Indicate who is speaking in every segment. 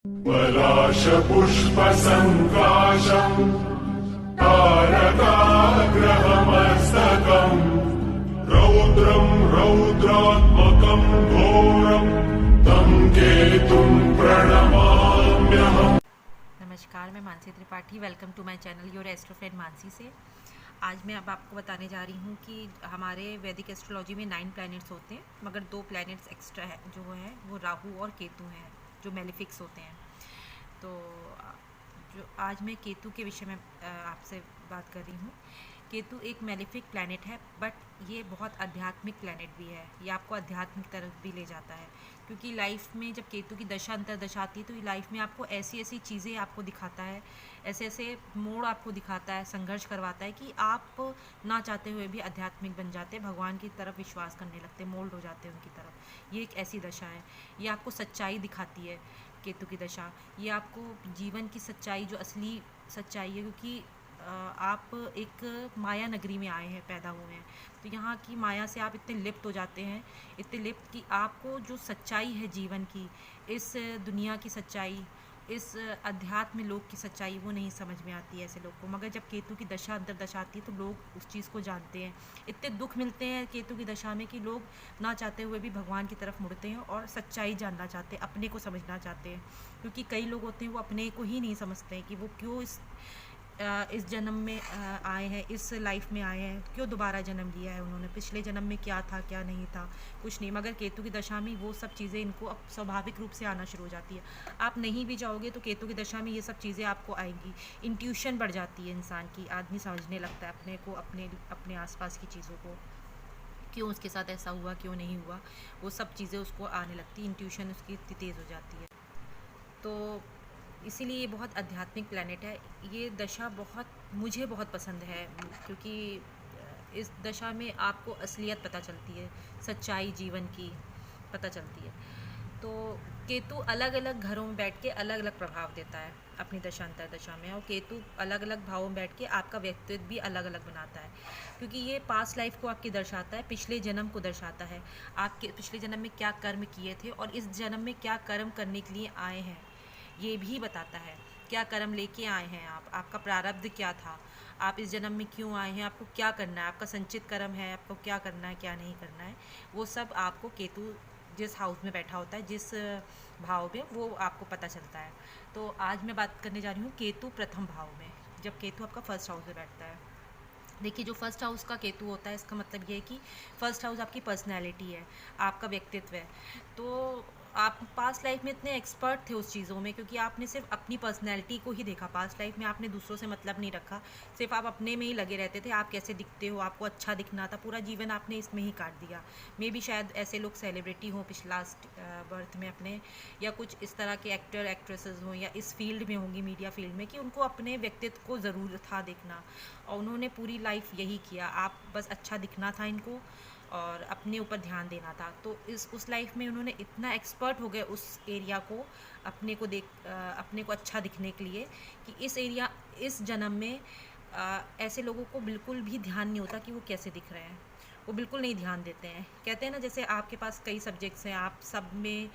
Speaker 1: पलाशपुष्पसङ्काशम् तारकाग्रहमस्तकम् रौद्रं रौद्रात्मकं घोरं तं केतुं प्रणमाम्यहम्।
Speaker 2: नमस्कार, मैं Mansi Tripathi. Welcome to my channel your astro friend Mansi से। आज मैं अब आपको बताने जा रही हूँ कि हमारे वैदिक एस्ट्रोलॉजी में 9 प्लैनेट्स होते हैं, मगर 2 प्लैनेट्स एक्स्ट्रा है जो है वो राहु और केतु हैं, जो मेलिफिक्स होते हैं। तो जो आज मैं केतु के विषय में आपसे बात कर रही हूँ। केतु एक मेलिफिक प्लैनेट है, बट ये बहुत आध्यात्मिक प्लैनेट भी है। ये आपको आध्यात्मिक तरफ भी ले जाता है, क्योंकि लाइफ में जब केतु की दशा अंतर्दशा आती है तो लाइफ में आपको ऐसी ऐसी चीज़ें आपको दिखाता है, ऐसे ऐसे मोड़ आपको दिखाता है, संघर्ष करवाता है कि आप ना चाहते हुए भी आध्यात्मिक बन जाते हैं, भगवान की तरफ विश्वास करने लगते हैं, मोल्ड हो जाते हैं उनकी तरफ। ये एक ऐसी दशा है। ये आपको सच्चाई दिखाती है। केतु की दशा ये आपको जीवन की सच्चाई, जो असली सच्चाई है, क्योंकि आप एक माया नगरी में आए हैं, पैदा हुए हैं, तो यहाँ की माया से आप इतने लिप्त हो जाते हैं, इतने लिप्त कि आपको जो सच्चाई है जीवन की, इस दुनिया की सच्चाई, इस अध्यात्म लोक की सच्चाई, वो नहीं समझ में आती है ऐसे लोग को। मगर जब केतु की दशा अंतर्दशा आती है तो लोग उस चीज़ को जानते हैं। इतने दुख मिलते हैं केतु की दशा में कि लोग ना चाहते हुए भी भगवान की तरफ मुड़ते हैं और सच्चाई जानना चाहते हैं, अपने को समझना चाहते हैं। क्योंकि कई लोग होते हैं वो अपने को ही नहीं समझते हैं कि वो क्यों इस जन्म में आए हैं, इस लाइफ में आए हैं, क्यों दोबारा जन्म लिया है उन्होंने, पिछले जन्म में क्या था क्या नहीं था, कुछ नहीं। मगर केतु की दशा में वो सब चीज़ें इनको अब स्वाभाविक रूप से आना शुरू हो जाती है। आप नहीं भी जाओगे तो केतु की दशा में ये सब चीज़ें आपको आएंगी। इंट्यूशन बढ़ जाती है इंसान की, आदमी समझने लगता है अपने को, अपने आसपास की चीज़ों को, क्यों उसके साथ ऐसा हुआ, क्यों नहीं हुआ, वो सब चीज़ें उसको आने लगती है। इंट्यूशन उसकी इतनी तेज़ हो जाती है। तो इसीलिए ये बहुत आध्यात्मिक प्लैनेट है। ये दशा मुझे बहुत पसंद है, क्योंकि इस दशा में आपको असलियत पता चलती है, सच्चाई जीवन की पता चलती है। तो केतु अलग अलग घरों में बैठ के अलग अलग प्रभाव देता है अपनी दशा अंतर्दशा में, और केतु अलग अलग भावों में बैठ के आपका व्यक्तित्व भी अलग अलग बनाता है, क्योंकि ये पास्ट लाइफ को आपकी दर्शाता है, पिछले जन्म को दर्शाता है। आपके पिछले जन्म में क्या कर्म किए थे और इस जन्म में क्या कर्म करने के लिए आए हैं, ये भी बताता है। क्या कर्म लेके आए हैं आप, आपका प्रारब्ध क्या था, आप इस जन्म में क्यों आए हैं, आपको क्या करना है, आपका संचित कर्म है, आपको क्या करना है क्या नहीं करना है, वो सब आपको केतु जिस हाउस में बैठा होता है, जिस भाव में, वो आपको पता चलता है। तो आज मैं बात करने जा रही हूँ केतु प्रथम भाव में, जब केतु आपका फर्स्ट हाउस में बैठता है। देखिए, जो फर्स्ट हाउस का केतु होता है, इसका मतलब ये है कि फर्स्ट हाउस आपकी पर्सनैलिटी है, आपका व्यक्तित्व है। तो आप पास्ट लाइफ में इतने एक्सपर्ट थे उस चीज़ों में, क्योंकि आपने सिर्फ अपनी पर्सनैलिटी को ही देखा। पास्ट लाइफ में आपने दूसरों से मतलब नहीं रखा, सिर्फ आप अपने में ही लगे रहते थे। आप कैसे दिखते हो, आपको अच्छा दिखना था, पूरा जीवन आपने इसमें ही काट दिया। मे भी शायद ऐसे लोग सेलिब्रिटी हों पिछला बर्थ में अपने, या कुछ इस तरह के एक्टर एक्ट्रेसेस हों, या इस फील्ड में होंगी, मीडिया फील्ड में, कि उनको अपने व्यक्तित्व को ज़रूर था देखना, और उन्होंने पूरी लाइफ यही किया। आप बस अच्छा दिखना था इनको और अपने ऊपर ध्यान देना था। तो उस लाइफ में उन्होंने इतना एक्सपर्ट हो गए उस एरिया को, अपने को अच्छा दिखने के लिए, कि इस जन्म में ऐसे लोगों को बिल्कुल भी ध्यान नहीं होता कि वो कैसे दिख रहे हैं। वो बिल्कुल नहीं ध्यान देते हैं। कहते हैं ना, जैसे आपके पास कई सब्जेक्ट्स हैं, आप सब में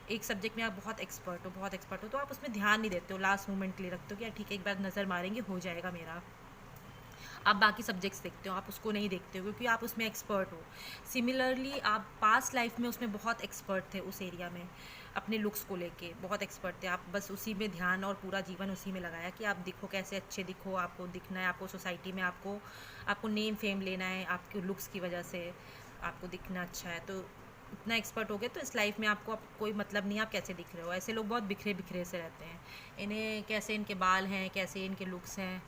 Speaker 2: एक सब्जेक्ट में आप बहुत एक्सपर्ट हो, तो आप उसमें ध्यान नहीं देते हो, लास्ट मोमेंट के लिए रखते हो कि यार ठीक है, एक बार नज़र मारेंगे, हो जाएगा मेरा। आप बाकी सब्जेक्ट्स देखते हो, आप उसको नहीं देखते हो, क्योंकि आप उसमें एक्सपर्ट हो। सिमिलरली आप पास्ट लाइफ में उसमें बहुत एक्सपर्ट थे, उस एरिया में अपने लुक्स को लेके बहुत एक्सपर्ट थे। आप बस उसी में ध्यान और पूरा जीवन उसी में लगाया कि आप दिखो, कैसे अच्छे दिखो, आपको दिखना है, आपको सोसाइटी में आपको नेम फेम लेना है, आपके लुक्स की वजह से आपको दिखना अच्छा है। तो इतना एक्सपर्ट हो गए, तो इस लाइफ में आपको अब कोई मतलब नहीं आप कैसे दिख रहे हो। ऐसे लोग बहुत बिखरे बिखरे से रहते हैं, इन्हें कैसे इनके बाल हैं, कैसे इनके लुक्स हैं,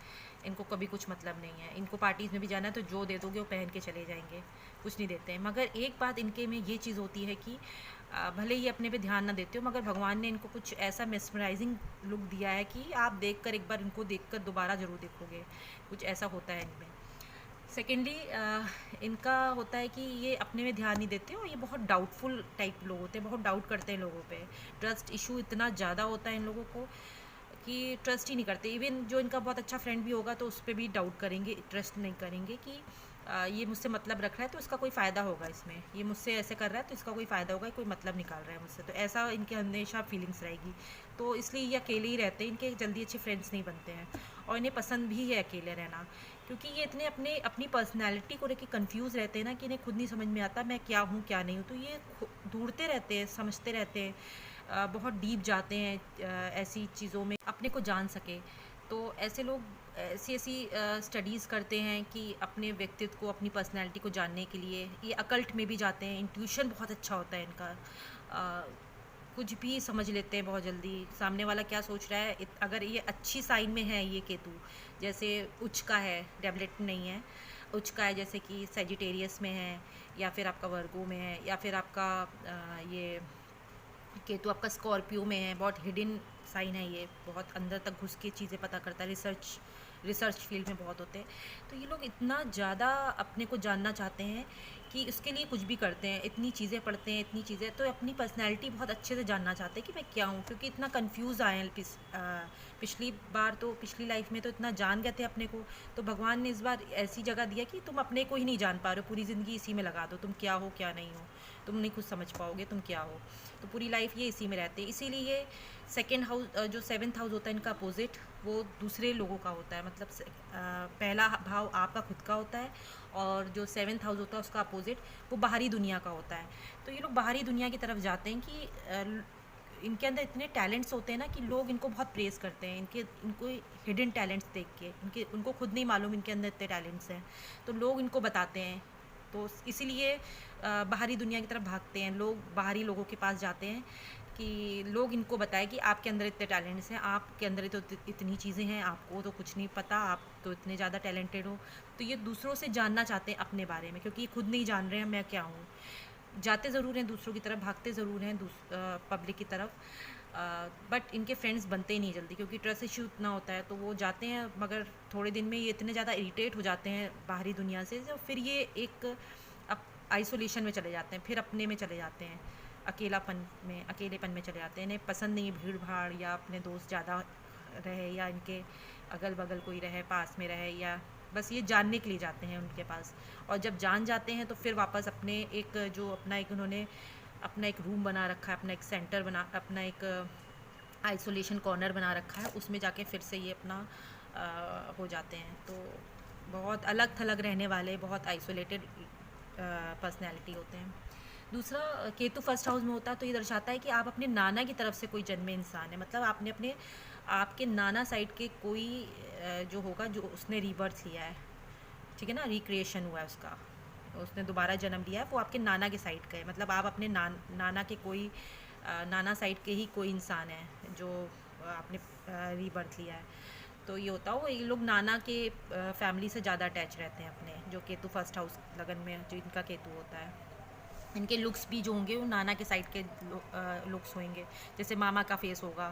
Speaker 2: इनको कभी कुछ मतलब नहीं है। इनको पार्टीज़ में भी जाना है तो जो दे दोगे वो पहन के चले जाएंगे, कुछ नहीं देते हैं। मगर एक बात इनके में ये चीज़ होती है कि भले ही अपने पे ध्यान ना देते हो, मगर भगवान ने इनको कुछ ऐसा मेस्मराइजिंग लुक दिया है कि आप देखकर, एक बार इनको देखकर दोबारा ज़रूर देखोगे। कुछ ऐसा होता है इनमें। सेकेंडली इनका होता है कि ये अपने में ध्यान नहीं देते, और ये बहुत डाउटफुल टाइप लोग होते हैं, बहुत डाउट करते हैं लोगों पे। ट्रस्ट इशू इतना ज़्यादा होता है इन लोगों को कि ट्रस्ट ही नहीं करते। इवन जो इनका बहुत अच्छा फ्रेंड भी होगा तो उस पर भी डाउट करेंगे, ट्रस्ट नहीं करेंगे कि ये मुझसे मतलब रख रहा है तो इसका कोई फ़ायदा होगा इसमें, ये मुझसे ऐसे कर रहा है तो इसका कोई फ़ायदा होगा, कोई मतलब निकाल रहा है मुझसे, तो ऐसा इनके हमेशा फीलिंग्स रहेगी। तो इसलिए ये अकेले ही रहते हैं, इनके जल्दी अच्छे फ्रेंड्स नहीं बनते हैं और इन्हें पसंद भी है अकेले रहना, क्योंकि ये इतने अपनी पर्सनैलिटी को लेकर कन्फ्यूज़ रहते हैं ना कि इन्हें खुद नहीं समझ में आता मैं क्या हूँ क्या नहीं हूँ। तो ये ढूंढते रहते हैं, समझते रहते हैं, बहुत डीप जाते हैं ऐसी चीज़ों में अपने को जान सके। तो ऐसे लोग ऐसी ऐसी स्टडीज़ करते हैं कि अपने व्यक्तित्व को, अपनी पर्सनैलिटी को जानने के लिए ये अकल्ट में भी जाते हैं। इंट्यूशन बहुत अच्छा होता है इनका, कुछ भी समझ लेते हैं बहुत जल्दी, सामने वाला क्या सोच रहा है। अगर ये अच्छी साइन में है ये केतु, जैसे उच्च का है, डेवलेट नहीं है, उच्च का है जैसे कि सेजिटेरियस में है, या फिर आपका वर्गो में है, या फिर आपका ये केतु आपका स्कॉर्पियो में है, बहुत हिडन साइन है ये, बहुत अंदर तक घुस के चीज़ें पता करता है, रिसर्च फील्ड में बहुत होते हैं। तो ये लोग इतना ज़्यादा अपने को जानना चाहते हैं कि उसके लिए कुछ भी करते हैं, इतनी चीज़ें पढ़ते हैं, इतनी चीज़ें, तो अपनी पर्सनैलिटी बहुत अच्छे से जानना चाहते हैं कि मैं क्या हूँ, क्योंकि इतना कंफ्यूज आए हैं पिछली बार, तो पिछली लाइफ में तो इतना जान गए थे अपने को, तो भगवान ने इस बार ऐसी जगह दिया कि तुम अपने को ही नहीं जान पा रहे हो, पूरी ज़िंदगी इसी में लगा दो, तुम क्या हो क्या नहीं हो, तुम नहीं खुद समझ पाओगे तुम क्या हो। तो पूरी लाइफ ये इसी में रहते हैं, इसीलिए ये सेकेंड हाउस, जो 7th हाउस होता है इनका अपोजिट, वो दूसरे लोगों का होता है, मतलब पहला भाव आपका खुद का होता है, और जो 7th हाउस होता है उसका अपोजिट वो बाहरी दुनिया का होता है। तो ये लोग बाहरी दुनिया की तरफ जाते हैं कि इनके अंदर इतने टैलेंट्स होते हैं ना कि लोग इनको बहुत प्रेज़ करते हैं, इनको हिडन टैलेंट्स देख के, उनको खुद नहीं मालूम इनके अंदर इतने टैलेंट्स हैं, तो लोग इनको बताते हैं। तो इसीलिए बाहरी दुनिया की तरफ भागते हैं लोग, बाहरी लोगों के पास जाते हैं कि लोग इनको बताएं कि आपके अंदर इतने टैलेंट्स हैं, आपके अंदर तो इतनी चीज़ें हैं, आपको तो कुछ नहीं पता, आप तो इतने ज़्यादा टैलेंटेड हो। तो ये दूसरों से जानना चाहते हैं अपने बारे में, क्योंकि ये खुद नहीं जान रहे हैं मैं क्या हूँ। जाते ज़रूर हैं दूसरों की तरफ, भागते ज़रूर हैं पब्लिक की तरफ, बट इनके फ्रेंड्स बनते ही नहीं जल्दी, क्योंकि ट्रस्ट इशू इतना होता है। तो वो जाते हैं मगर थोड़े दिन में ये इतने ज़्यादा इरिटेट हो जाते हैं बाहरी दुनिया से, तो फिर ये एक आइसोलेशन में चले जाते हैं, फिर अपने में चले जाते हैं, अकेलेपन में चले जाते हैं। इन्हें पसंद नहीं भीड़ भाड़, या अपने दोस्त ज़्यादा रहे, या इनके अगल बगल कोई रहे, पास में रहे, या बस ये जानने के लिए जाते हैं उनके पास। और जब जान जाते हैं तो फिर वापस अपने उन्होंने अपना एक रूम बना रखा है, अपना एक सेंटर बना, अपना एक आइसोलेशन कॉर्नर बना रखा है, उसमें जाके फिर से ये अपना हो जाते हैं। तो बहुत अलग थलग रहने वाले, बहुत आइसोलेटेड पर्सनैलिटी होते हैं। दूसरा, केतु फर्स्ट हाउस में होता है तो ये दर्शाता है कि आप अपने नाना की तरफ से कोई जन्मे इंसान है, मतलब आपके नाना साइड के कोई जो होगा, जो उसने रीबर्थ लिया है, ठीक है ना, रिक्रिएशन हुआ है उसका, उसने दोबारा जन्म लिया है, वो आपके नाना के साइड का है। मतलब आप अपने नाना के कोई नाना साइड के ही कोई इंसान है जो आपने रीबर्थ लिया है। तो ये होता है, वो ये लोग नाना के फैमिली से ज़्यादा अटैच रहते हैं अपने, जो केतु फर्स्ट हाउस लगन में जो इनका केतु होता है। इनके लुक्स भी जो होंगे वो नाना के साइड के लुक्स होंगे, जैसे मामा का फेस होगा,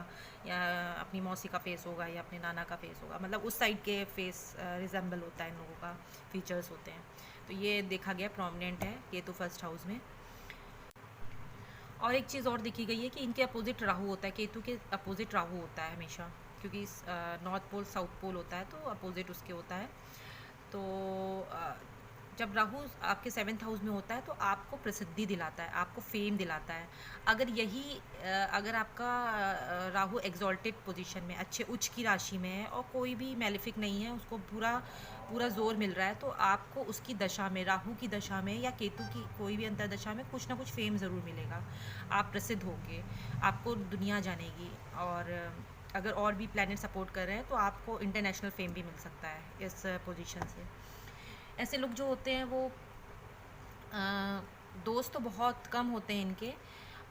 Speaker 2: या अपनी मौसी का फेस होगा, या अपने नाना का फेस होगा, मतलब उस साइड के फेस रिजेंबल होता है इन लोगों का, फीचर्स होते हैं। तो ये देखा गया प्रोमिनेंट है केतु फर्स्ट हाउस में। और एक चीज़ और देखी गई है कि इनके अपोजिट राहु होता है, केतु के अपोजिट राहु होता है हमेशा, क्योंकि नॉर्थ पोल साउथ पोल होता है, तो अपोजिट उसके होता है। तो जब राहु आपके 7th हाउस में होता है तो आपको प्रसिद्धि दिलाता है, आपको फेम दिलाता है। अगर आपका राहु एग्जॉल्टेड पोजीशन में, अच्छे उच्च की राशि में है, और कोई भी मैलिफिक नहीं है, उसको पूरा जोर मिल रहा है, तो आपको उसकी दशा में, राहु की दशा में या केतु की कोई भी अंतर दशा में कुछ ना कुछ फेम ज़रूर मिलेगा। आप प्रसिद्ध होंगे, आपको दुनिया जानेगी, और अगर और भी प्लैनेट सपोर्ट कर रहे हैं तो आपको इंटरनेशनल फेम भी मिल सकता है इस पोजीशन से। ऐसे लोग जो होते हैं वो दोस्त तो बहुत कम होते हैं इनके,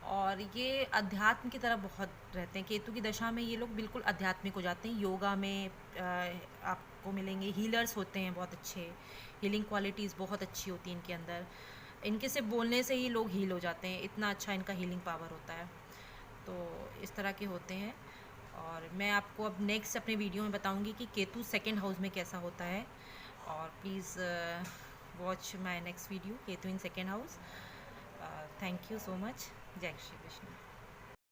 Speaker 2: और ये अध्यात्म की तरफ बहुत रहते हैं। केतु की दशा में ये लोग बिल्कुल आध्यात्मिक हो जाते हैं, योगा में आपको मिलेंगे, हीलर्स होते हैं बहुत अच्छे, हीलिंग क्वालिटीज़ बहुत अच्छी होती हैं इनके अंदर, इनके से बोलने से ही लोग हील हो जाते हैं, इतना अच्छा इनका हीलिंग पावर होता है। तो इस तरह के होते हैं, और मैं आपको अब नेक्स्ट अपने वीडियो में बताऊंगी कि केतु 2nd हाउस में कैसा होता है। और please watch my next video Ketu in 2nd house. Thank you so much. जय श्री कृष्ण।